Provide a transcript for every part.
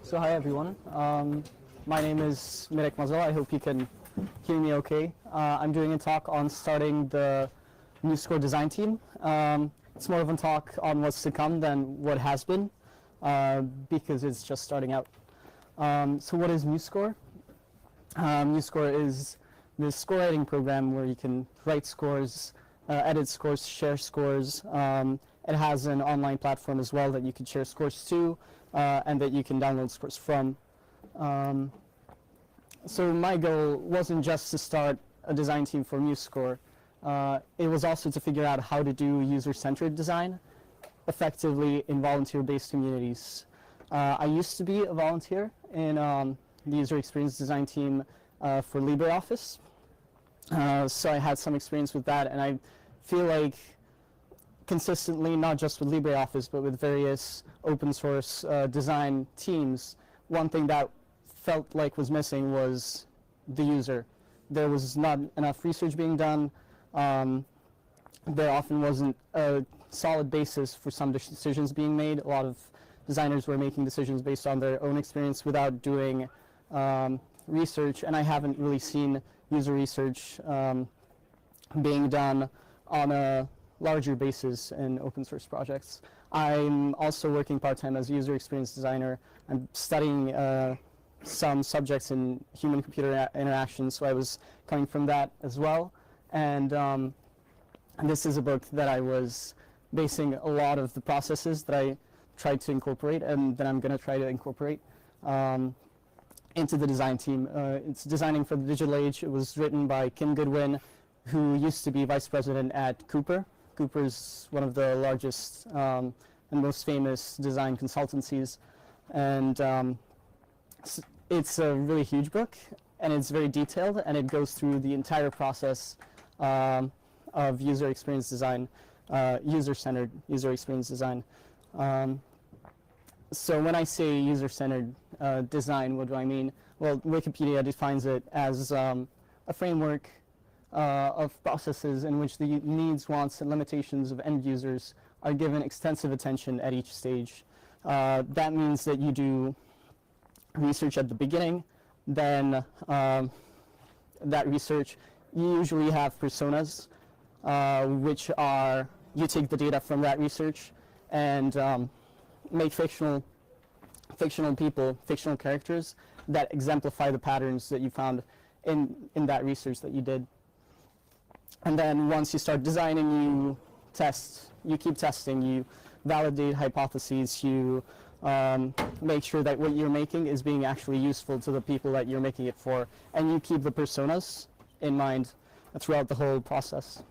So hi everyone. My name is Mirek Mazel. I hope you can hear me okay. I'm doing a talk on starting the MuseScore design team. It's more of a talk on what's to come than what has been, because it's just starting out. So what is MuseScore? MuseScore is this score editing program where you can write scores, edit scores, share scores. It has an online platform as well that you can share scores to, and that you can download scores from. So my goal wasn't just to start a design team for MuseScore. It was also to figure out how to do user-centered design effectively in volunteer-based communities. I used to be a volunteer in the user experience design team for LibreOffice. So I had some experience with that, and I feel like consistently, not just with LibreOffice, but with various open source design teams, one thing that felt like was missing was the user. There was not enough research being done. There often wasn't a solid basis for some decisions being made. A lot of designers were making decisions based on their own experience without doing research, and I haven't really seen user research being done on a larger basis in open source projects. I'm also working part-time as a user experience designer. I'm studying some subjects in human-computer interaction, so I was coming from that as well. And this is a book that I was basing a lot of the processes that I tried to incorporate and that I'm going to try to incorporate into the design team. It's Designing for the Digital Age. It was written by Kim Goodwin, who used to be vice president at Cooper. Cooper is one of the largest and most famous design consultancies. And it's a really huge book, and it's very detailed, and it goes through the entire process of user experience design, user-centered user experience design. So when I say user-centered design, what do I mean? Well, Wikipedia defines it as a framework of processes in which the needs, wants, and limitations of end users are given extensive attention at each stage. That means that you do research at the beginning, then that research, you usually have personas, which are, you take the data from that research and make fictional people, fictional characters that exemplify the patterns that you found in that research that you did. And then once you start designing, you test, you keep testing, you validate hypotheses, you make sure that what you're making is being actually useful to the people that you're making it for, and you keep the personas in mind throughout the whole process.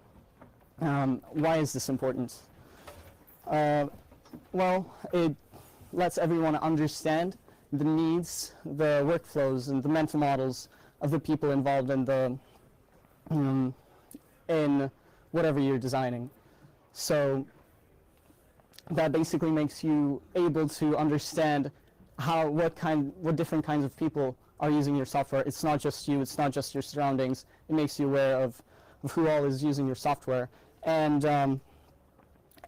Why is this important? Well, it lets everyone understand the needs, the workflows, and the mental models of the people involved in the in whatever you're designing. So that basically makes you able to understand what different kinds of people are using your software. It's not just you, it's not just your surroundings. It makes you aware of who all is using your software. And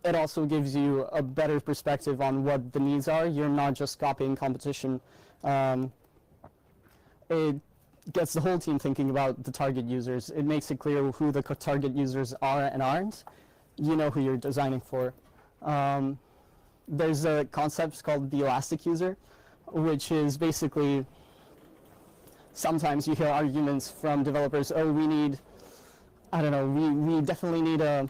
it also gives you a better perspective on what the needs are. You're not just copying competition. It gets the whole team thinking about the target users. It makes it clear who the target users are and aren't. You know who you're designing for. There's a concept called the elastic user, which is basically, sometimes you hear arguments from developers, oh, we need, I don't know, we definitely need a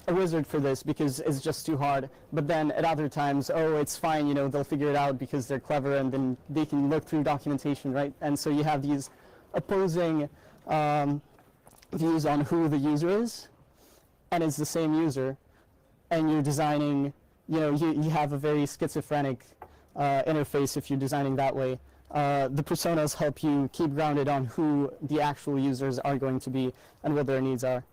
wizard for this because it's just too hard. But then at other times, oh, it's fine, you know, they'll figure it out because they're clever and then they can look through documentation, right? And so you have these opposing views on who the user is, and it's the same user, and you're designing, you know, you have a very schizophrenic interface if you're designing that way. The personas help you keep grounded on who the actual users are going to be and what their needs are.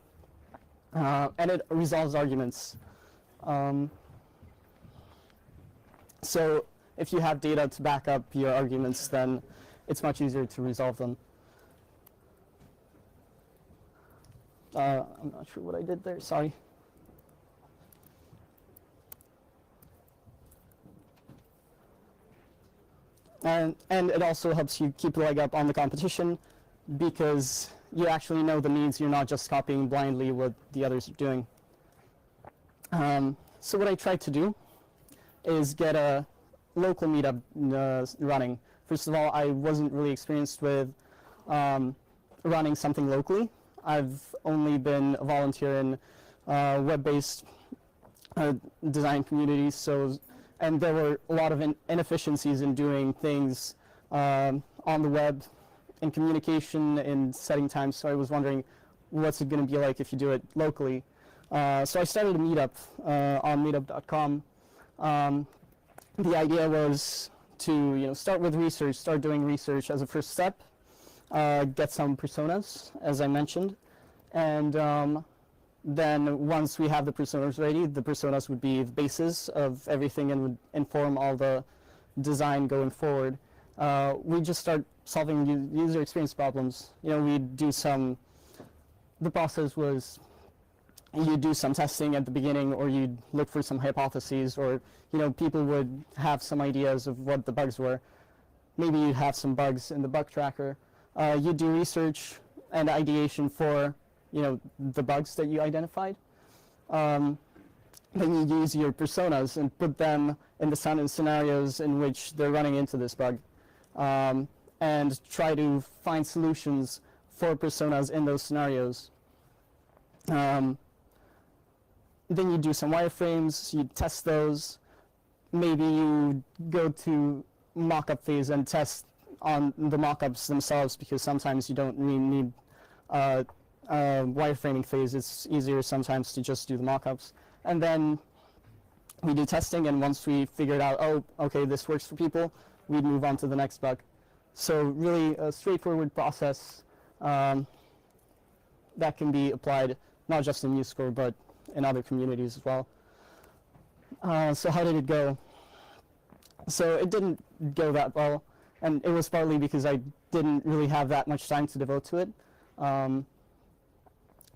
And it resolves arguments. So if you have data to back up your arguments, then it's much easier to resolve them. I'm not sure what I did there, sorry. And it also helps you keep a leg up on the competition because you actually know the needs. You're not just copying blindly what the others are doing. So what I tried to do is get a local meetup running. First of all, I wasn't really experienced with running something locally. I've only been a volunteer in web-based design communities, and there were a lot of inefficiencies in doing things on the web, in communication, in setting times. So I was wondering, what's it going to be like if you do it locally? So I started a meetup on meetup.com. The idea was to start with research, start doing research as a first step, get some personas, as I mentioned, and then once we have the personas ready, the personas would be the basis of everything and would inform all the design going forward. We just start solving user experience problems. We'd do the process was you do some testing at the beginning, or you'd look for some hypotheses, or people would have some ideas of what the bugs were. Maybe you'd have some bugs in the bug tracker. You'd do research and ideation for the bugs that you identified. Then you use your personas and put them in the scenarios in which they're running into this bug, and try to find solutions for personas in those scenarios. Then you do some wireframes, you test those. Maybe you go to mock-up phase and test on the mock-ups themselves, because sometimes you don't really need wireframing phase. It's easier sometimes to just do the mock-ups. And then we do testing, and once we figured out, oh, okay, this works for people, we'd move on to the next bug. So really a straightforward process that can be applied not just in MuseScore, but in other communities as well. So how did it go? So it didn't go that well, and it was partly because I didn't really have that much time to devote to it.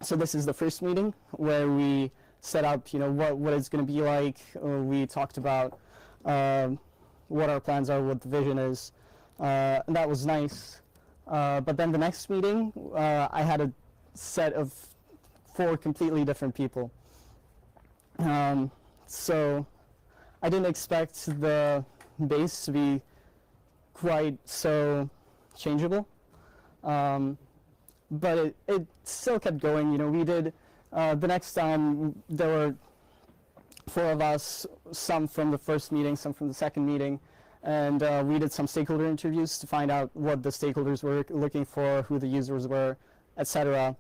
So this is the first meeting where we set up, what it's going to be like. We talked about what our plans are, what the vision is, and that was nice. But then the next meeting, I had a set of 4 completely different people. So I didn't expect the base to be quite so changeable. But it still kept going. We did, the next time there were 4 of us, some from the first meeting, some from the second meeting, and we did some stakeholder interviews to find out what the stakeholders were looking for, who the users were, etc.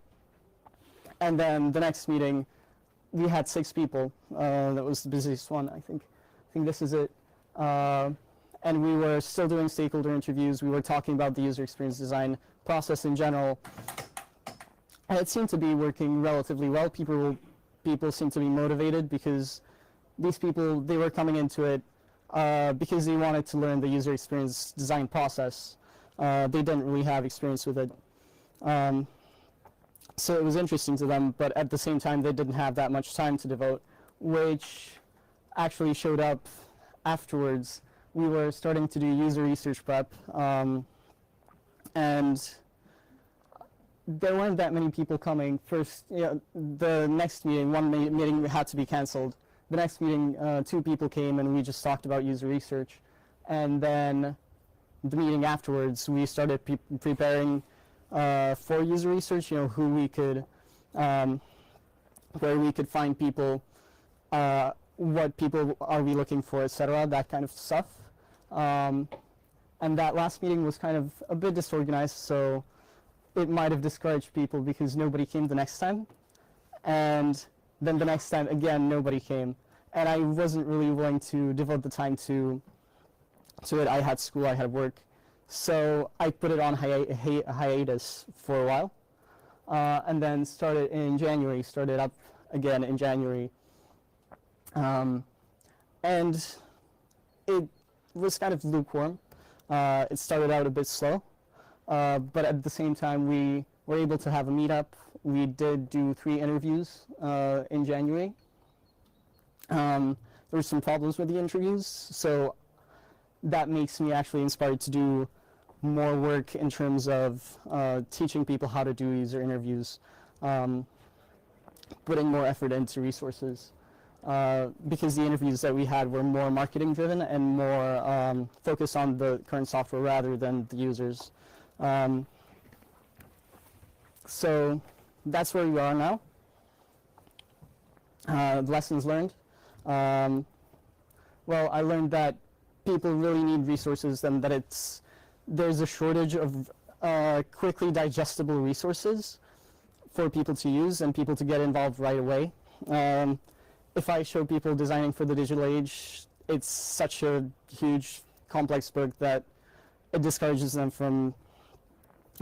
And then the next meeting, we had 6 people. That was the busiest one, I think. I think this is it. And we were still doing stakeholder interviews. We were talking about the user experience design process in general. And it seemed to be working relatively well. People seemed to be motivated because these people, they were coming into it because they wanted to learn the user experience design process. They didn't really have experience with it. So it was interesting to them, but at the same time, they didn't have that much time to devote, which actually showed up afterwards. We were starting to do user research prep, and there weren't that many people coming. First, the next meeting, one meeting had to be canceled. The next meeting, 2 people came, and we just talked about user research. And then the meeting afterwards, we started preparing for user research, who we could, where we could find people, what people are we looking for, etc., that kind of stuff. And that last meeting was kind of a bit disorganized, so it might have discouraged people because nobody came the next time. And then the next time, again, nobody came. And I wasn't really willing to devote the time to it. I had school, I had work. So I put it on hiatus for a while, and then started up again in January. And it was kind of lukewarm. It started out a bit slow, but at the same time we were able to have a meetup. We did do 3 interviews in January. There were some problems with the interviews, so that makes me actually inspired to do more work in terms of teaching people how to do user interviews, putting more effort into resources. Because the interviews that we had were more marketing driven and more focused on the current software rather than the users. So that's where we are now. The lessons learned. Well, I learned that people really need resources and that there's a shortage of quickly digestible resources for people to use and people to get involved right away. If I show people designing for the digital age, it's such a huge, complex book that it discourages them from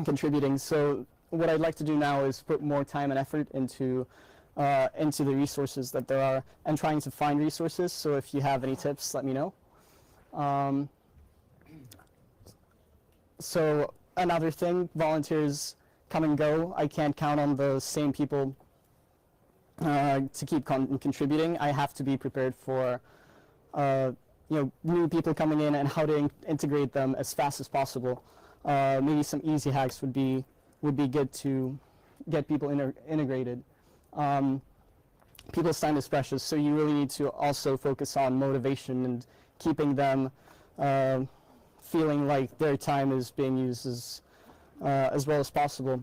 contributing. So what I'd like to do now is put more time and effort into the resources that there are and trying to find resources. So if you have any tips, let me know. So another thing, volunteers come and go. I can't count on the same people to keep contributing. I have to be prepared for new people coming in and how to integrate them as fast as possible. Maybe some easy hacks would be good to get people integrated. People's time is precious, so you really need to also focus on motivation and keeping them feeling like their time is being used as well as possible.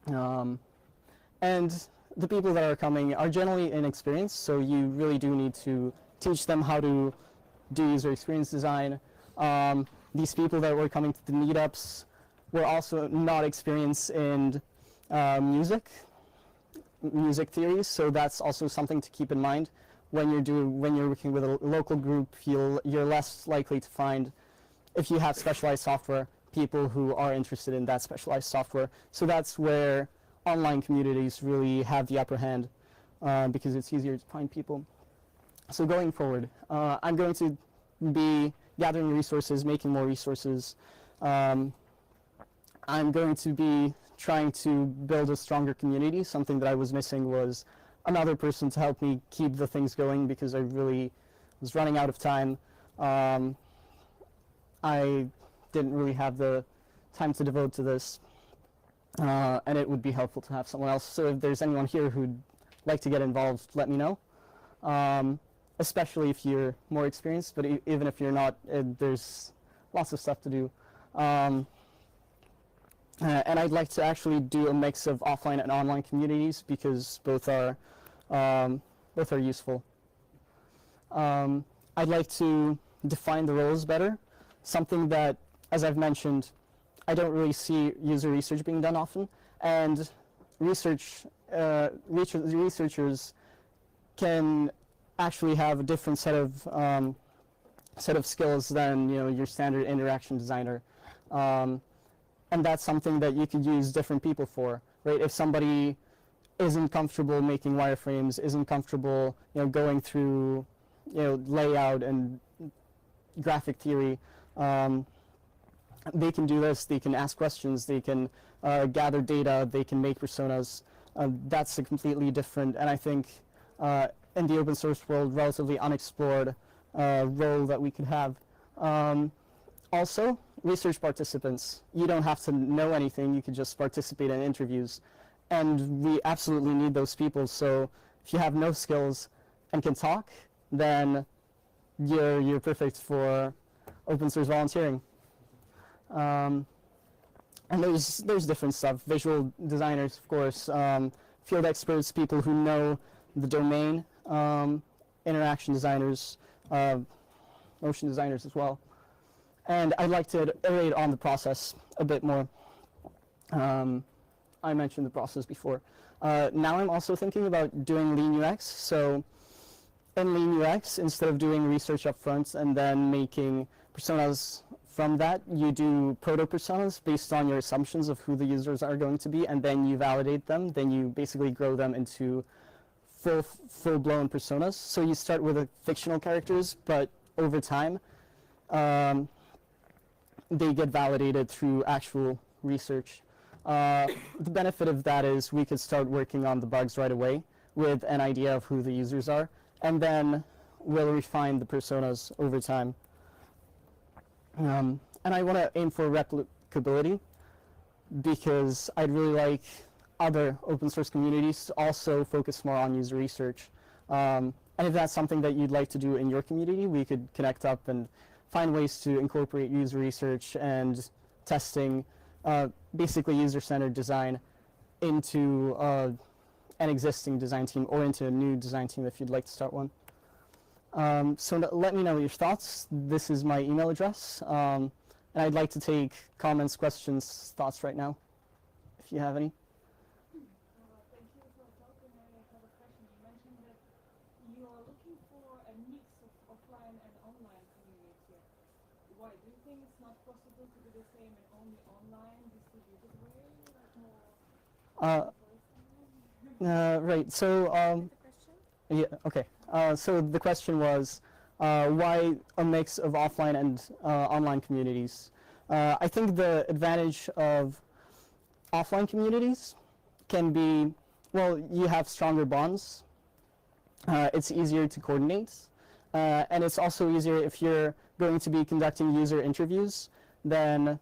And the people that are coming are generally inexperienced, so you really do need to teach them how to do user experience design. These people that were coming to the meetups were also not experienced in music theories, so that's also something to keep in mind. When you're working with a local group, you're less likely to find, if you have specialized software, people who are interested in that specialized software. So that's where online communities really have the upper hand because it's easier to find people. So going forward, I'm going to be gathering resources, making more resources. I'm going to be trying to build a stronger community. Something that I was missing was another person to help me keep the things going because I really was running out of time. I didn't really have the time to devote to this. And it would be helpful to have someone else. So if there's anyone here who'd like to get involved, let me know. Especially if you're more experienced, but even if you're not, there's lots of stuff to do. And I'd like to actually do a mix of offline and online communities because both are useful. I'd like to define the roles better, something that, as I've mentioned, I don't really see user research being done often, and researchers can actually have a different set of skills than your standard interaction designer, and that's something that you could use different people for, right? If somebody isn't comfortable making wireframes, isn't comfortable going through layout and graphic theory. They can do this, they can ask questions, they can gather data, they can make personas. That's a completely different, and I think in the open source world, relatively unexplored role that we could have. Also, research participants. You don't have to know anything, you can just participate in interviews. And we absolutely need those people, so if you have no skills and can talk, then you're perfect for open source volunteering. And there's different stuff. Visual designers, of course, field experts, people who know the domain, interaction designers, motion designers as well. And I'd like to iterate on the process a bit more. I mentioned the process before. Now I'm also thinking about doing Lean UX. So in Lean UX, instead of doing research up front and then making personas from that, you do proto-personas based on your assumptions of who the users are going to be, and then you validate them. Then you basically grow them into full-blown personas. So you start with the fictional characters, but over time, they get validated through actual research. The benefit of that is we could start working on the bugs right away with an idea of who the users are, and then we'll refine the personas over time. And I want to aim for replicability because I'd really like other open source communities to also focus more on user research. And if that's something that you'd like to do in your community, we could connect up and find ways to incorporate user research and testing, basically user-centered design into an existing design team or into a new design team if you'd like to start one. So let me know your thoughts. This is my email address. And I'd like to take comments, questions, thoughts right now, if you have any. Thank you for talking. I have a question. You mentioned that you are looking for a mix of offline and online community. Why? Do you think it's not possible to do the same in only online distributed way, like more? Right. So yeah. Okay. So the question was why a mix of offline and online communities. I think the advantage of offline communities can be, well, you have stronger bonds. It's easier to coordinate. And it's also easier if you're going to be conducting user interviews, then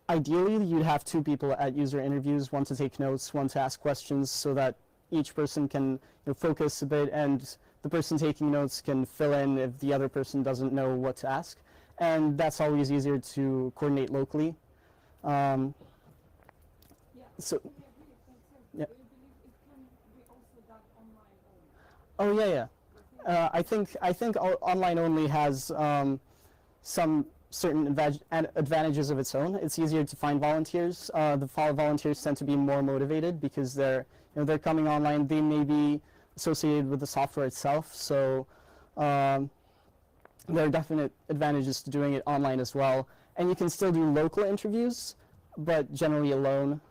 ideally you'd have two people at user interviews, one to take notes, one to ask questions, so that each person can focus a bit and the person taking notes can fill in if the other person doesn't know what to ask. And that's always easier to coordinate locally. So, yeah. Do you believe it can be also done online only? Oh yeah. I think online only has some certain advantages of its own. It's easier to find volunteers. The volunteers tend to be more motivated because they're coming online. They may be associated with the software itself, so there are definite advantages to doing it online as well. And you can still do local interviews, but generally alone.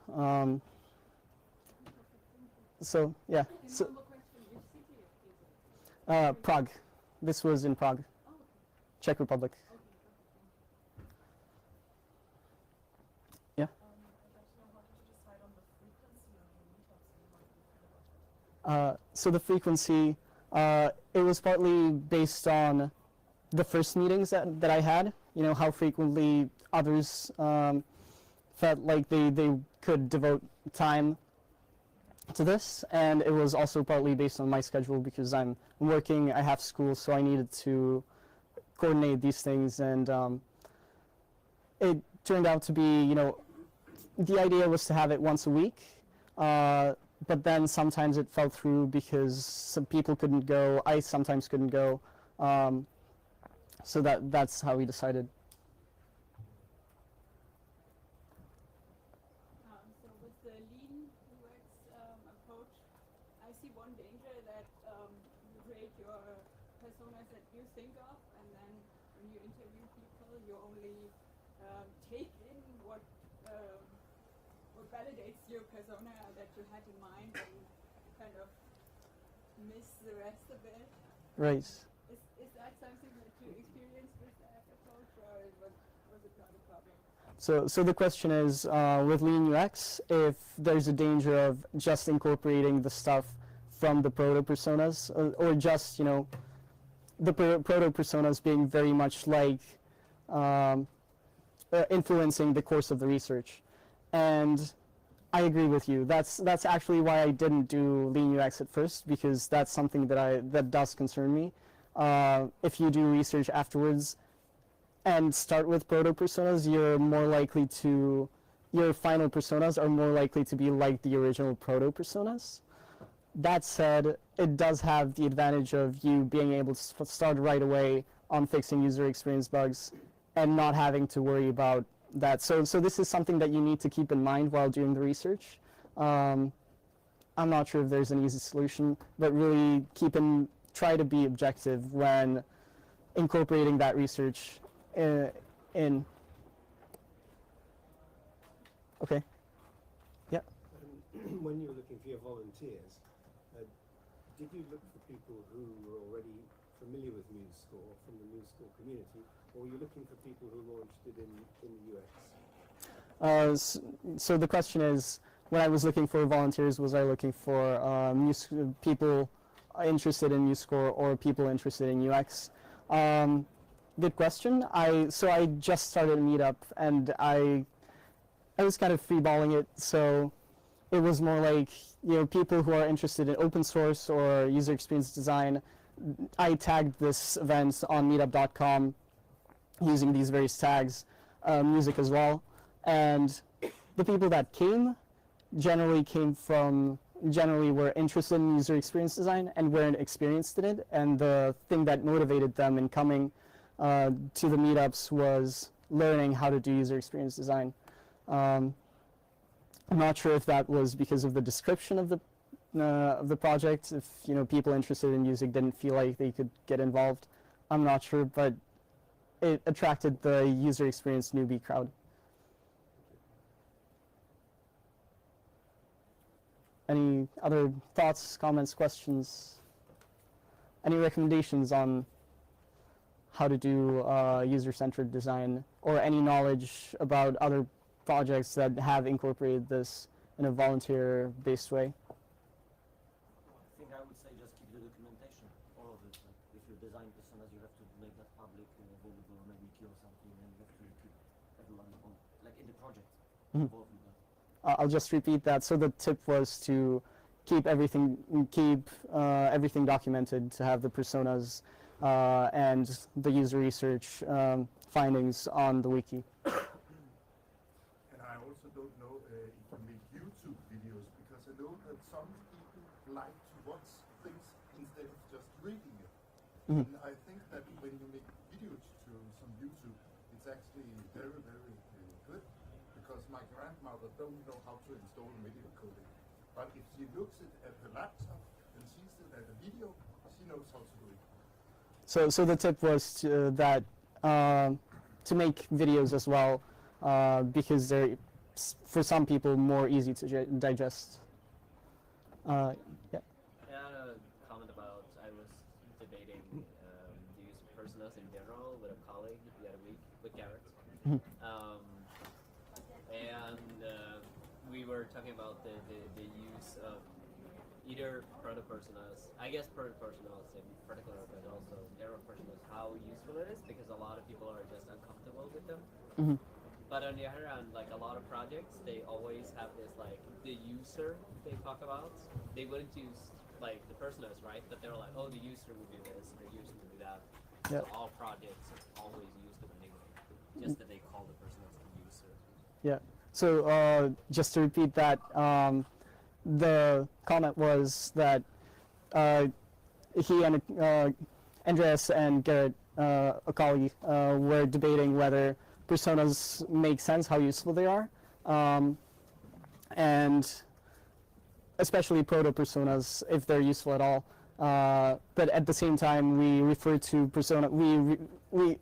So yeah. So, Prague. This was in Prague, Czech Republic. Yeah. So the frequency, it was partly based on the first meetings that I had, how frequently others felt like they could devote time to this, and it was also partly based on my schedule because I'm working, I have school, so I needed to coordinate these things, and it turned out to be, the idea was to have it once a week, but then sometimes it fell through because some people couldn't go, I sometimes couldn't go, so that's how we decided. So with the lean UX approach, I see one danger that you create your personas that you think of, and then when you interview people, you only take in what validates your persona that you had in mind, and kind of miss the rest of it. Right. Is that something that you experienced with that approach, or was it not a problem? So the question is, with Lean UX, if there's a danger of just incorporating the stuff from the proto-personas, or just, the proto-personas being very much like influencing the course of the research. And I agree with you. That's actually why I didn't do Lean UX at first, because that's something that does concern me. If you do research afterwards and start with proto-personas, your final personas are more likely to be like the original proto-personas. That said, it does have the advantage of you being able to start right away on fixing user experience bugs and not having to worry about that. So this is something that you need to keep in mind while doing the research. I'm not sure if there's an easy solution, but really try to be objective when incorporating that research in. Okay. Yeah. When you were looking for your volunteers, did you look for people who were already familiar with MuseScore from the MuseScore community, or were you looking for people who were interested in UX? So the question is, when I was looking for volunteers, was I looking for people interested in MuseScore or people interested in UX? good question. So I just started a meetup, and I was kind of freeballing it. So it was more like, people who are interested in open source or user experience design. I tagged this event on meetup.com using these various tags, music as well, and the people that came generally were interested in user experience design and weren't experienced in it, and the thing that motivated them in coming to the meetups was learning how to do user experience design. I'm not sure if that was because of the description of the project, if people interested in music didn't feel like they could get involved. I'm not sure, but it attracted the user experience newbie crowd. Any other thoughts, comments, questions? Any recommendations on how to do user-centered design, or any knowledge about other projects that have incorporated this in a volunteer-based way? I think I would say just keep the documentation, all of it. Like if you design personas, you have to make that public, available on a wiki or something, and you have to keep everyone like in the project involved in that. I'll just repeat that. So the tip was to keep everything documented, to have the personas and the user research findings on the wiki. And I also don't know if you make YouTube videos, because I know that some people like to watch things instead of just reading it. And I think that when you make videos to some YouTube, it's actually very, very good, because my grandmother don't know how to install video coding. But if she looks at the laptop and sees it at a video, she knows how to do it. So the tip was to make videos as well, because they're, for some people, more easy to digest. Yeah. I had a comment about, I was debating the use of personas in general with a colleague the other week, with Garrett. We were talking about the use of either proto-personas, I guess proto-personas in particular, but also error-personas, how useful it is, because a lot of people are just uncomfortable with them. But on the other hand, like a lot of projects, they always have this, like, the user they talk about. They wouldn't use, like, the personas, right? But they're like, oh, the user would do this, the user would do that. Yep. So all projects always use them anyway, just that they call the personas the user. Yeah. So just to repeat that, the comment was that he and Andreas and Garrett, a colleague, were debating whether personas make sense, how useful they are, and especially proto-personas, if they're useful at all. But at the same time, we refer to persona. We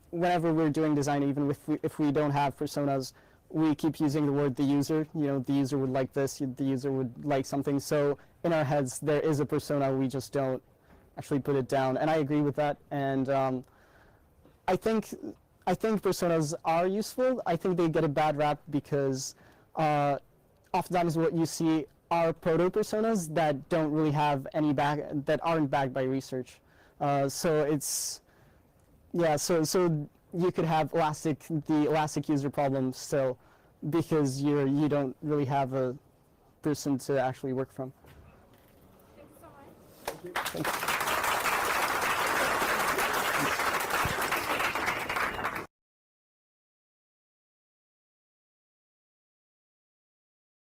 whenever we're doing design, even if we don't have personas, we keep using the word the user. The user would like this, the user would like something. So in our heads, there is a persona, we just don't actually put it down. And I agree with that. And I think personas are useful. I think they get a bad rap because oftentimes what you see are proto-personas that don't really have any that aren't backed by research. So it's, yeah, so you could have the elastic user problem still, because you don't really have a person to actually work from. Thank you so much. Thanks.